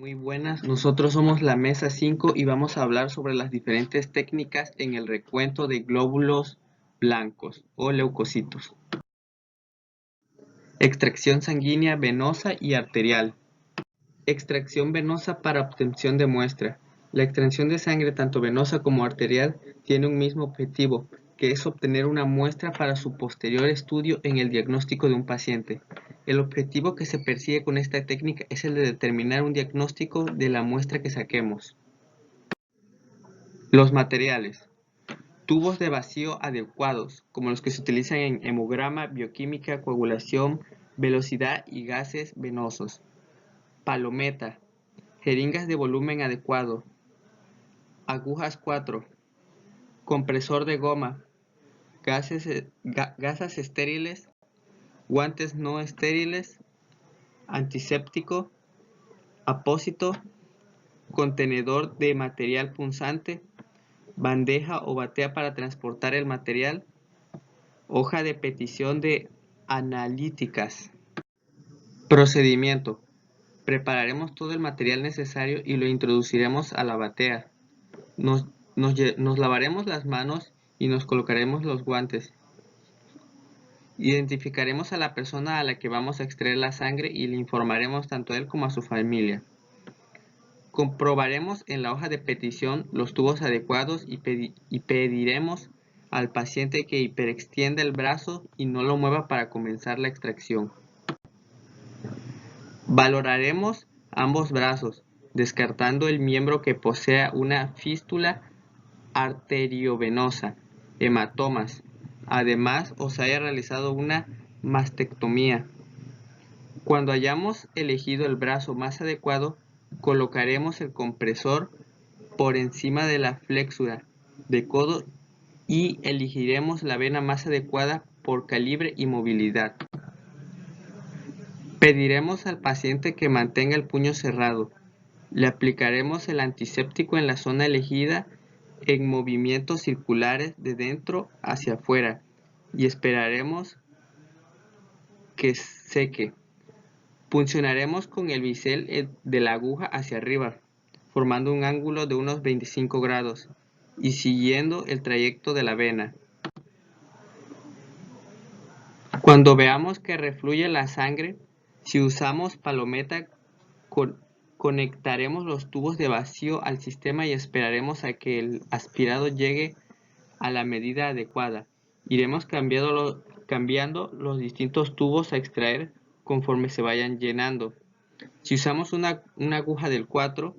Muy buenas, nosotros somos la mesa 5 y vamos a hablar sobre las diferentes técnicas en el recuento de glóbulos blancos o leucocitos. Extracción sanguínea venosa y arterial. Extracción venosa para obtención de muestra. La extracción de sangre tanto venosa como arterial tiene un mismo objetivo, que es obtener una muestra para su posterior estudio en el diagnóstico de un paciente. El objetivo que se persigue con esta técnica es el de determinar un diagnóstico de la muestra que saquemos. Los materiales. Tubos de vacío adecuados, como los que se utilizan en hemograma, bioquímica, coagulación, velocidad y gases venosos. Palometa. Jeringas de volumen adecuado. Agujas 4. Compresor de goma. Gasas estériles. Guantes no estériles. Antiséptico. Apósito. Contenedor de material punzante. Bandeja o batea para transportar el material. Hoja de petición de analíticas. Procedimiento. Prepararemos todo el material necesario y lo introduciremos a la batea. Nos lavaremos las manos y nos colocaremos los guantes. Identificaremos a la persona a la que vamos a extraer la sangre y le informaremos tanto a él como a su familia. Comprobaremos en la hoja de petición los tubos adecuados y pediremos al paciente que hiperextienda el brazo y no lo mueva para comenzar la extracción. Valoraremos ambos brazos, descartando el miembro que posea una fístula arteriovenosa, hematomas, además o se haya realizado una mastectomía. Cuando hayamos elegido el brazo más adecuado, colocaremos el compresor por encima de la flexura de codo y elegiremos la vena más adecuada por calibre y movilidad. Pediremos al paciente que mantenga el puño cerrado. Le aplicaremos el antiséptico en la zona elegida en movimientos circulares de dentro hacia afuera y esperaremos que seque. Puncionaremos con el bisel de la aguja hacia arriba, formando un ángulo de unos 25 grados y siguiendo el trayecto de la vena. Cuando veamos que refluye la sangre, si usamos palometa, conectaremos los tubos de vacío al sistema y esperaremos a que el aspirado llegue a la medida adecuada. Iremos cambiando los distintos tubos a extraer conforme se vayan llenando. Si usamos una aguja del 4,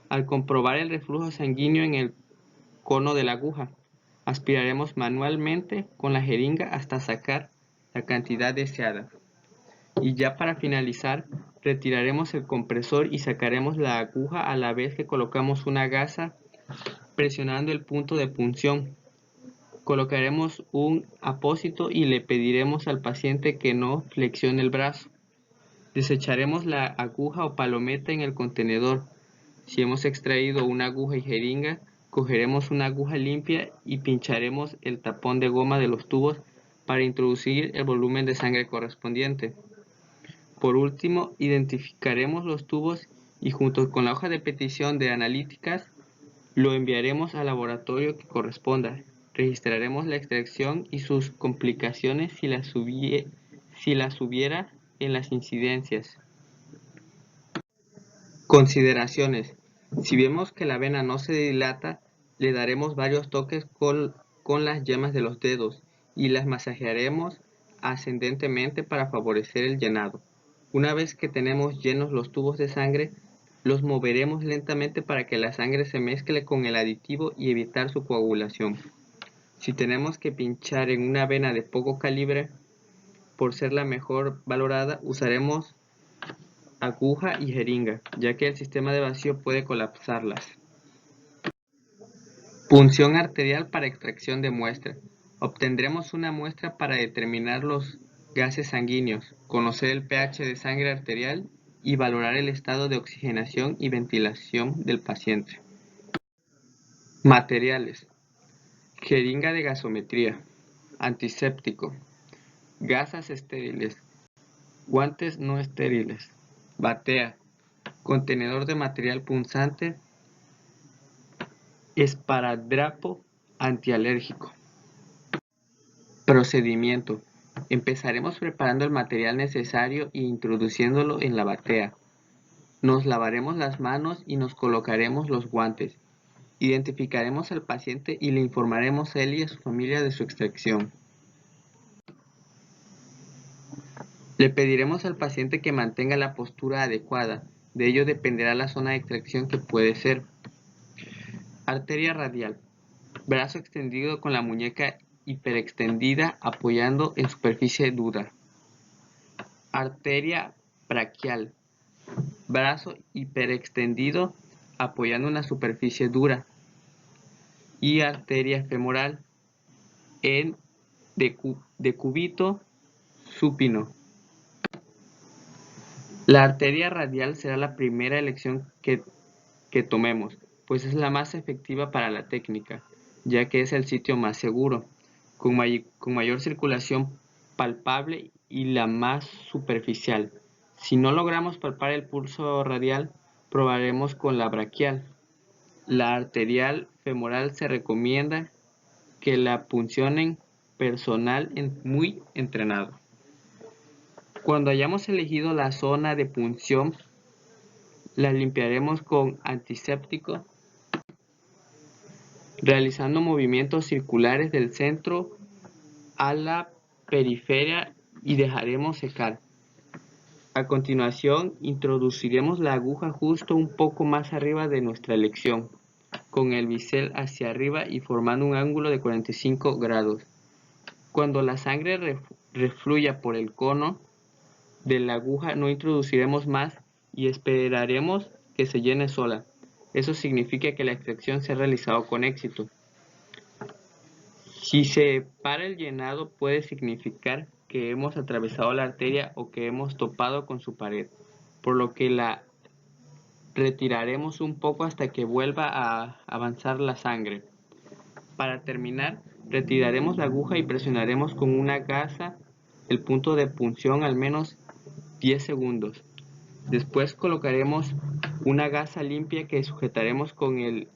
al comprobar el reflujo sanguíneo en el cono de la aguja, aspiraremos manualmente con la jeringa hasta sacar la cantidad deseada. Y ya para finalizar, retiraremos el compresor y sacaremos la aguja a la vez que colocamos una gasa presionando el punto de punción. Colocaremos un apósito y le pediremos al paciente que no flexione el brazo. Desecharemos la aguja o palometa en el contenedor. Si hemos extraído una aguja y jeringa, cogeremos una aguja limpia y pincharemos el tapón de goma de los tubos para introducir el volumen de sangre correspondiente. Por último, identificaremos los tubos y junto con la hoja de petición de analíticas, lo enviaremos al laboratorio que corresponda. Registraremos la extracción y sus complicaciones si las hubiera en las incidencias. Consideraciones. Si vemos que la vena no se dilata, le daremos varios toques con las yemas de los dedos y las masajearemos ascendentemente para favorecer el llenado. Una vez que tenemos llenos los tubos de sangre, los moveremos lentamente para que la sangre se mezcle con el aditivo y evitar su coagulación. Si tenemos que pinchar en una vena de poco calibre, por ser la mejor valorada, usaremos aguja y jeringa, ya que el sistema de vacío puede colapsarlas. Punción arterial para extracción de muestra. Obtendremos una muestra para determinar los gases sanguíneos, conocer el pH de sangre arterial y valorar el estado de oxigenación y ventilación del paciente. Materiales. Jeringa de gasometría, antiséptico, gasas estériles, guantes no estériles, batea, contenedor de material punzante, esparadrapo antialérgico. Procedimiento. Empezaremos preparando el material necesario e introduciéndolo en la batea. Nos lavaremos las manos y nos colocaremos los guantes. Identificaremos al paciente y le informaremos a él y a su familia de su extracción. Le pediremos al paciente que mantenga la postura adecuada. De ello dependerá la zona de extracción que puede ser. Arteria radial. Brazo extendido con la muñeca hiperextendida apoyando en superficie dura. Arteria braquial. Brazo hiperextendido apoyando en la superficie dura. Y arteria femoral en decúbito supino. La arteria radial será la primera elección que tomemos, pues es la más efectiva para la técnica, ya que es el sitio más seguro, con mayor circulación palpable y la más superficial. Si no logramos palpar el pulso radial, probaremos con la braquial. La arterial femoral se recomienda que la puncionen personal muy entrenado. Cuando hayamos elegido la zona de punción, la limpiaremos con antiséptico, realizando movimientos circulares del centro a la periferia y dejaremos secar. A continuación, introduciremos la aguja justo un poco más arriba de nuestra elección, con el bisel hacia arriba y formando un ángulo de 45 grados. Cuando la sangre refluya por el cono de la aguja, no introduciremos más y esperaremos que se llene sola. Eso significa que la extracción se ha realizado con éxito. Si se para el llenado, puede significar que hemos atravesado la arteria o que hemos topado con su pared, por lo que la retiraremos un poco hasta que vuelva a avanzar la sangre. Para terminar, retiraremos la aguja y presionaremos con una gasa el punto de punción al menos 10 segundos. Después colocaremos una gasa limpia que sujetaremos con el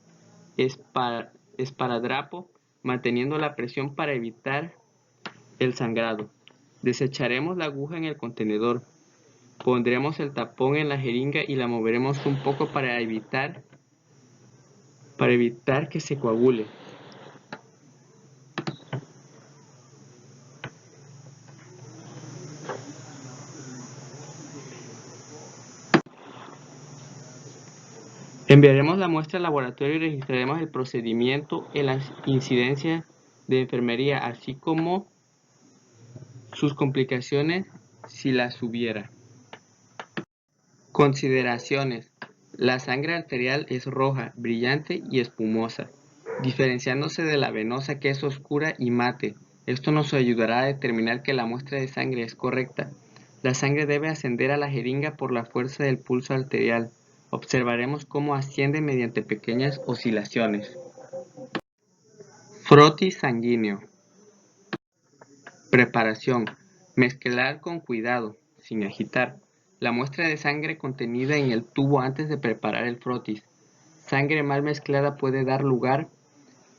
esparadrapo, manteniendo la presión para evitar el sangrado. Desecharemos la aguja en el contenedor. Pondremos el tapón en la jeringa y la moveremos un poco para evitar que se coagule. Enviaremos la muestra al laboratorio y registraremos el procedimiento en las incidencias de enfermería, así como sus complicaciones si las hubiera. Consideraciones. La sangre arterial es roja, brillante y espumosa, diferenciándose de la venosa que es oscura y mate. Esto nos ayudará a determinar que la muestra de sangre es correcta. La sangre debe ascender a la jeringa por la fuerza del pulso arterial. Observaremos cómo asciende mediante pequeñas oscilaciones. Frotis sanguíneo. Preparación. Mezclar con cuidado, sin agitar, la muestra de sangre contenida en el tubo antes de preparar el frotis. Sangre mal mezclada puede dar lugar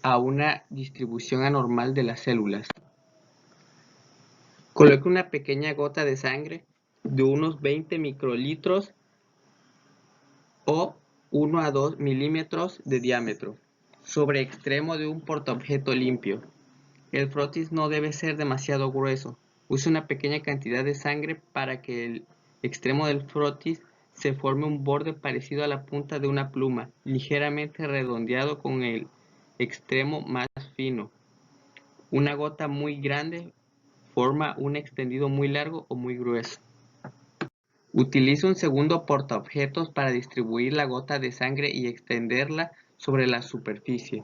a una distribución anormal de las células. Coloque una pequeña gota de sangre de unos 20 microlitros o 1 a 2 milímetros de diámetro sobre extremo de un portaobjeto limpio. El frotis no debe ser demasiado grueso. Use una pequeña cantidad de sangre para que el extremo del frotis se forme un borde parecido a la punta de una pluma, ligeramente redondeado con el extremo más fino. Una gota muy grande forma un extendido muy largo o muy grueso. Utilice un segundo portaobjetos para distribuir la gota de sangre y extenderla sobre la superficie.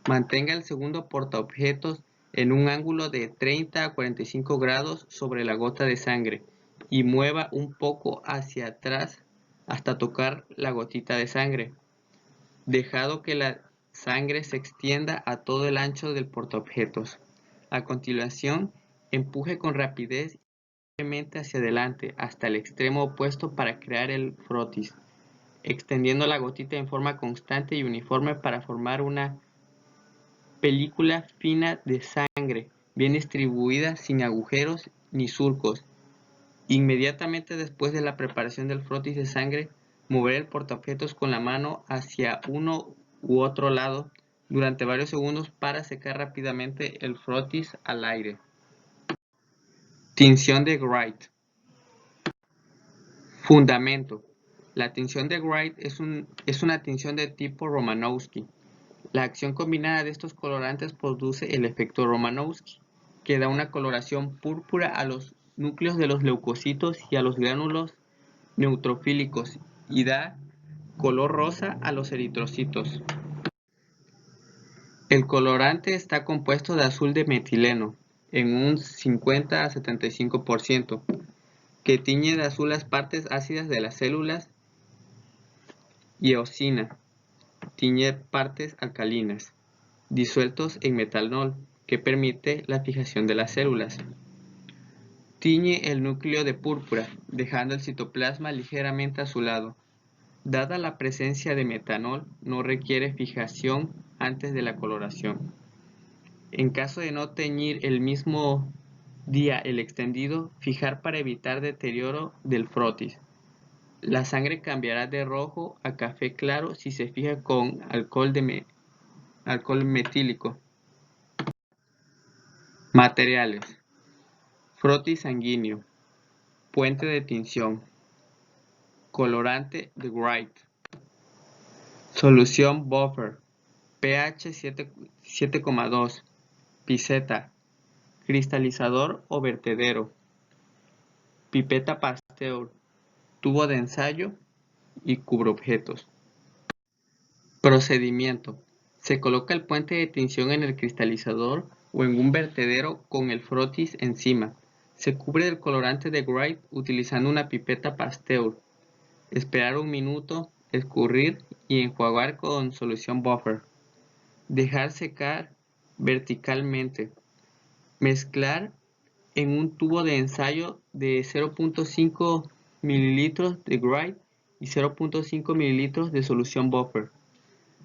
Mantenga el segundo portaobjetos en un ángulo de 30 a 45 grados sobre la gota de sangre y mueva un poco hacia atrás hasta tocar la gotita de sangre, dejando que la sangre se extienda a todo el ancho del portaobjetos. A continuación, empuje con rapidez hacia adelante hasta el extremo opuesto para crear el frotis. extendiendo la gotita en forma constante y uniforme para formar una película fina de sangre, bien distribuida, sin agujeros ni surcos. Inmediatamente después de la preparación del frotis de sangre, mover el portaobjetos con la mano hacia uno u otro lado durante varios segundos para secar rápidamente el frotis al aire. Tinción de Wright. Fundamento. La tinción de Wright es una tinción de tipo Romanowski. La acción combinada de estos colorantes produce el efecto Romanowski, que da una coloración púrpura a los núcleos de los leucocitos y a los gránulos neutrofílicos y da color rosa a los eritrocitos. El colorante está compuesto de azul de metileno en un 50 a 75%, que tiñe de azul las partes ácidas de las células, y eosina, tiñe partes alcalinas, disueltos en metanol, que permite la fijación de las células. Tiñe el núcleo de púrpura, dejando el citoplasma ligeramente azulado. Dada la presencia de metanol, no requiere fijación antes de la coloración. En caso de no teñir el mismo día el extendido, fijar para evitar deterioro del frotis. La sangre cambiará de rojo a café claro si se fija con alcohol metílico. Materiales: frotis sanguíneo, puente de tinción, colorante de Wright, solución buffer, pH 7,2, pipeta, cristalizador o vertedero, pipeta Pasteur, tubo de ensayo y cubreobjetos. Procedimiento: se coloca el puente de tinción en el cristalizador o en un vertedero con el frotis encima. Se cubre del colorante de Wright utilizando una pipeta Pasteur. Esperar un minuto, escurrir y enjuagar con solución buffer. Dejar secar verticalmente. Mezclar en un tubo de ensayo de 0.5 ml de Wright y 0.5 ml de solución buffer.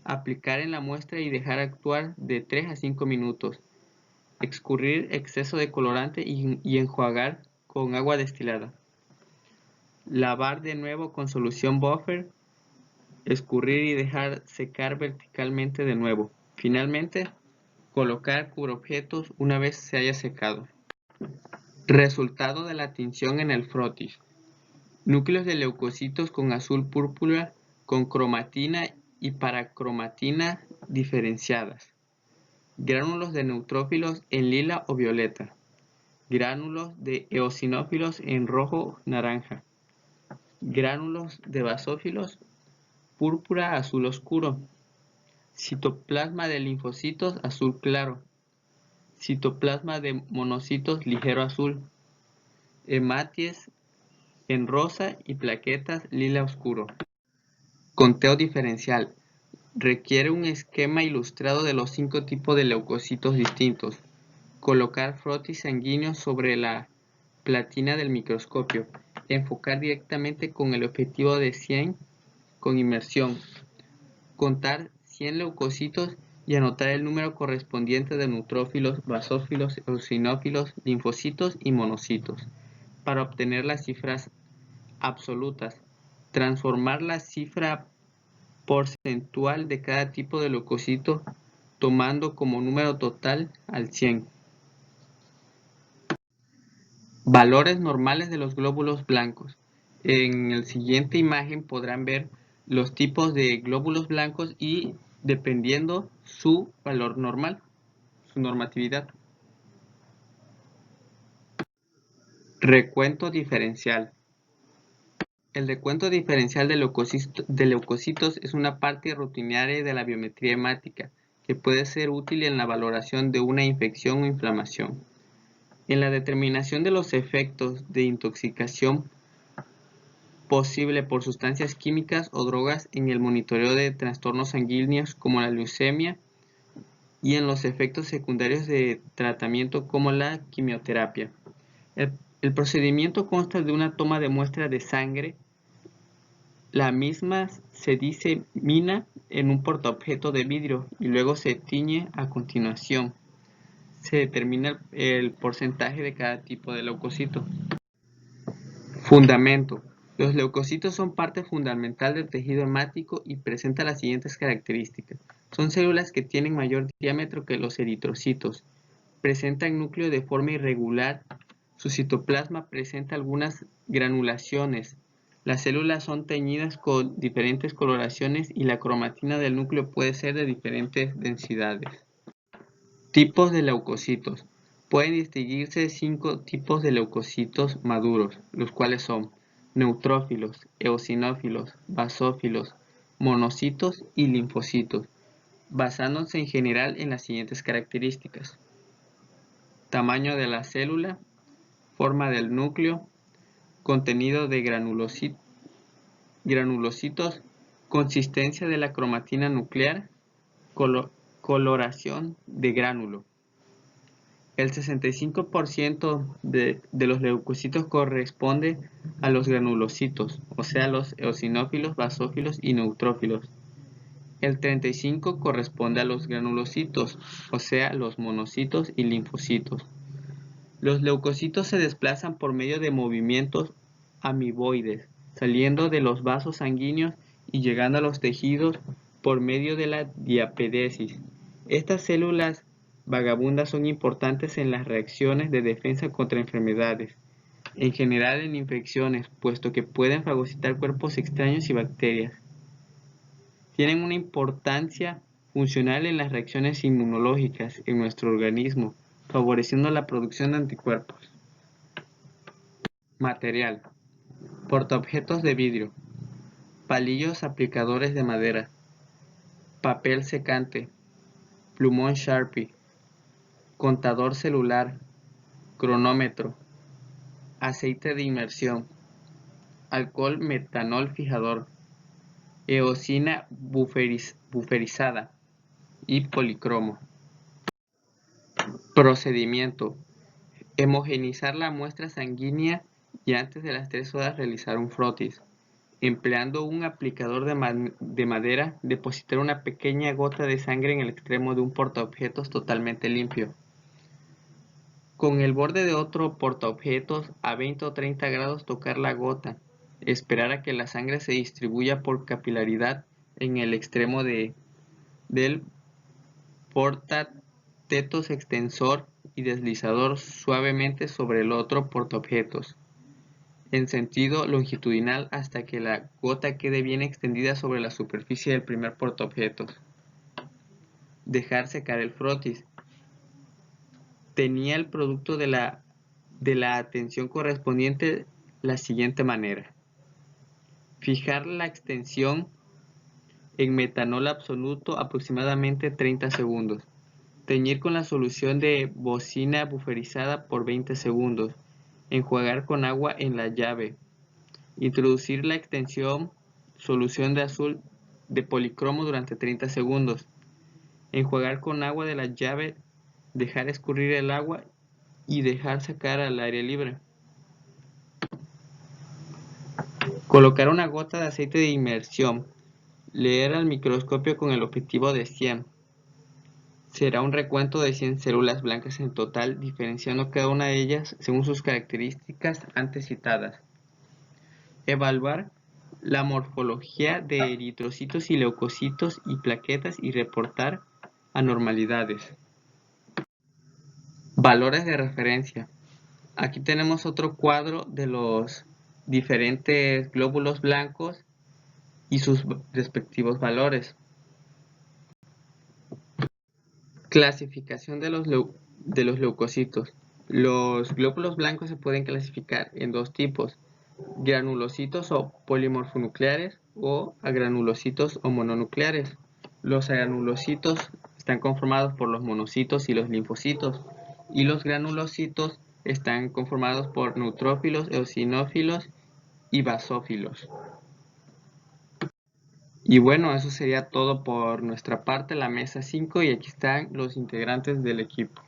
Aplicar en la muestra y dejar actuar de 3 a 5 minutos. Escurrir exceso de colorante y enjuagar con agua destilada. Lavar de nuevo con solución buffer. Escurrir y dejar secar verticalmente de nuevo. Finalmente, colocar cubreobjetos una vez se haya secado. Resultado de la tinción en el frotis. Núcleos de leucocitos con azul púrpura con cromatina y paracromatina diferenciadas. Gránulos de neutrófilos en lila o violeta. Gránulos de eosinófilos en rojo naranja. Gránulos de basófilos púrpura azul oscuro. Citoplasma de linfocitos azul claro. Citoplasma de monocitos ligero azul. Hematies en rosa y plaquetas lila oscuro. Conteo diferencial. Requiere un esquema ilustrado de los 5 tipos de leucocitos distintos. Colocar frotis sanguíneo sobre la platina del microscopio. Enfocar directamente con el objetivo de 100 con inmersión. Contar 100 leucocitos y anotar el número correspondiente de neutrófilos, basófilos, eosinófilos, linfocitos y monocitos para obtener las cifras absolutas. Transformar la cifra porcentual de cada tipo de leucocito tomando como número total al 100. Valores normales de los glóbulos blancos. En la siguiente imagen podrán ver los tipos de glóbulos blancos y dependiendo su valor normal, su normatividad. Recuento diferencial. El recuento diferencial de leucocitos es una parte rutinaria de la biometría hemática que puede ser útil en la valoración de una infección o inflamación. En la determinación de los efectos de intoxicación posible por sustancias químicas o drogas en el monitoreo de trastornos sanguíneos como la leucemia y en los efectos secundarios de tratamiento como la quimioterapia. El procedimiento consta de una toma de muestra de sangre, La misma se disemina en un portaobjeto de vidrio y luego se tiñe a continuación. Se determina el porcentaje de cada tipo de leucocito. Fundamento. Los leucocitos son parte fundamental del tejido hemático y presentan las siguientes características. Son células que tienen mayor diámetro que los eritrocitos. Presentan núcleo de forma irregular. Su citoplasma presenta algunas granulaciones. Las células son teñidas con diferentes coloraciones y la cromatina del núcleo puede ser de diferentes densidades. Tipos de leucocitos. Pueden distinguirse 5 tipos de leucocitos maduros, los cuales son neutrófilos, eosinófilos, basófilos, monocitos y linfocitos, basándose en general en las siguientes características: tamaño de la célula, forma del núcleo, contenido de granulocitos, consistencia de la cromatina nuclear, coloración de gránulo. El 65% de los leucocitos corresponde a los granulocitos, o sea, los eosinófilos, basófilos y neutrófilos. El 35% corresponde a los granulocitos, o sea, los monocitos y linfocitos. Los leucocitos se desplazan por medio de movimientos amiboides, saliendo de los vasos sanguíneos y llegando a los tejidos por medio de la diapedesis. Estas células vagabundas son importantes en las reacciones de defensa contra enfermedades, en general en infecciones, puesto que pueden fagocitar cuerpos extraños y bacterias. Tienen una importancia funcional en las reacciones inmunológicas en nuestro organismo, favoreciendo la producción de anticuerpos. Material: portaobjetos de vidrio, palillos aplicadores de madera, papel secante, plumón Sharpie, contador celular, cronómetro, aceite de inmersión, alcohol metanol fijador, eosina buferizada y policromo. Procedimiento: homogeneizar la muestra sanguínea y antes de las 3 horas realizar un frotis. Empleando un aplicador de madera, depositar una pequeña gota de sangre en el extremo de un portaobjetos totalmente limpio. Con el borde de otro portaobjetos a 20 o 30 grados tocar la gota. Esperar a que la sangre se distribuya por capilaridad en el extremo del portatetos extensor y deslizador suavemente sobre el otro portaobjetos en sentido longitudinal hasta que la gota quede bien extendida sobre la superficie del primer portaobjetos. Dejar secar el frotis. Tenía el producto de la atención correspondiente la siguiente manera: fijar la extensión en metanol absoluto aproximadamente 30 segundos. Teñir con la solución de bocina buferizada por 20 segundos. Enjuagar con agua en la llave. Introducir la extensión solución de azul de policromo durante 30 segundos. Enjuagar con agua de la llave, dejar escurrir el agua y dejar secar al aire libre. Colocar una gota de aceite de inmersión. Leer al microscopio con el objetivo de 100. Será un recuento de 100 células blancas en total, diferenciando cada una de ellas según sus características antes citadas. Evaluar la morfología de eritrocitos y leucocitos y plaquetas y reportar anormalidades. Valores de referencia. Aquí tenemos otro cuadro de los diferentes glóbulos blancos y sus respectivos valores. Clasificación de los leucocitos. Los glóbulos blancos se pueden clasificar en 2 tipos: granulocitos o polimorfonucleares o agranulocitos o mononucleares. Los agranulocitos están conformados por los monocitos y los linfocitos, y los granulocitos están conformados por neutrófilos, eosinófilos y basófilos. Y bueno, eso sería todo por nuestra parte, la mesa 5, y aquí están los integrantes del equipo.